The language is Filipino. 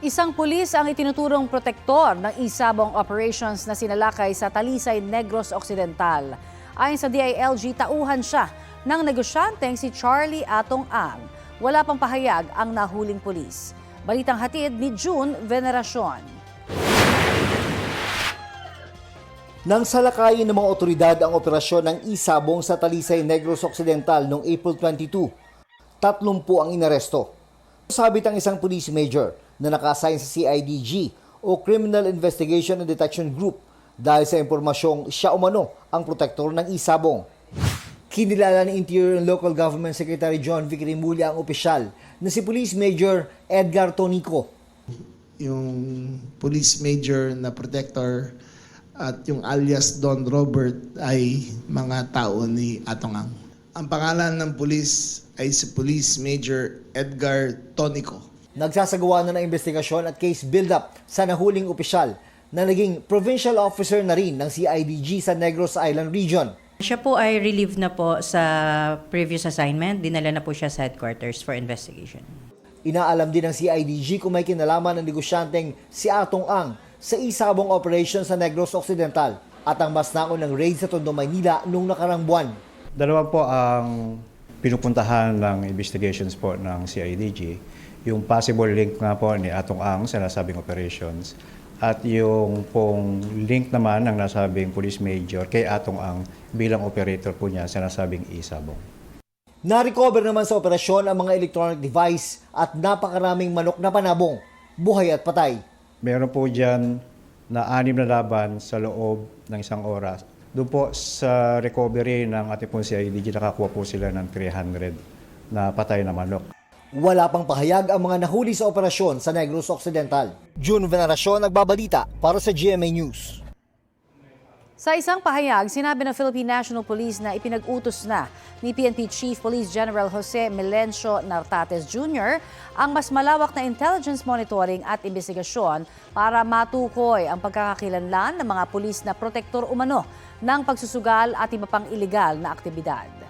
Isang pulis ang itinuturong protektor ng isabong operations na sinalakay sa Talisay, Negros Occidental. Ayon sa DILG, tauhan siya ng negosyanteng si Charlie Atong Ang. Wala pang pahayag ang nahuling pulis. Balitang hatid ni June Veneracion. Nang salakayin ng mga otoridad ang operasyon ng isabong sa Talisay, Negros Occidental noong April 22, 30 ang inaresto. Sabit ang isang police major na naka-assign sa CIDG o Criminal Investigation and Detection Group dahil sa impormasyong siya umano ang protektor ng isabong. Kinilala ni Interior and Local Government Secretary John Vic Rimulya ang opisyal na si Police Major Edgar Tonico. Yung police major na protector at yung alias Don Robert ay mga tao ni Atongang. Ang pangalan ng police ay si Police Major Edgar Tonico. Nagsasagawa na ng investigasyon at case build-up sa nahuling opisyal na naging provincial officer na rin ng CIDG sa Negros Island Region. Siya po ay relieved na po sa previous assignment. Dinala na po siya sa headquarters for investigation. Inaalam din ng CIDG kung may kinalaman ng negosyanteng si Atong Ang sa isabong operation sa Negros Occidental at ang mas naunang raid sa Tondo, Maynila noong nakarang buwan. Dalawa po ang pinupuntahan ng investigations po ng CIDG. Yung possible link nga po ni Atong Ang sa nasabing operations at yung pong link naman ng nasabing police major kay Atong Ang bilang operator po niya sa nasabing isabong. Na-recover naman sa operasyon ang mga electronic device at napakaraming manok na panabong, buhay at patay. Meron po dyan na 6 na laban sa loob ng isang oras. Doon po sa recovery ng ating pong CIDG, nakakuha po sila ng 300 na patay na manok. Wala pang pahayag ang mga nahuli sa operasyon sa Negros Occidental. June Veneracion, nagbabalita para sa GMA News. Sa isang pahayag, sinabi ng Philippine National Police na ipinag-utos na ni PNP Chief Police General Jose Melencio Nartates Jr. ang mas malawak na intelligence monitoring at investigasyon para matukoy ang pagkakakilanlan ng mga pulis na protektor umano ng pagsusugal at iba pang iligal na aktibidad.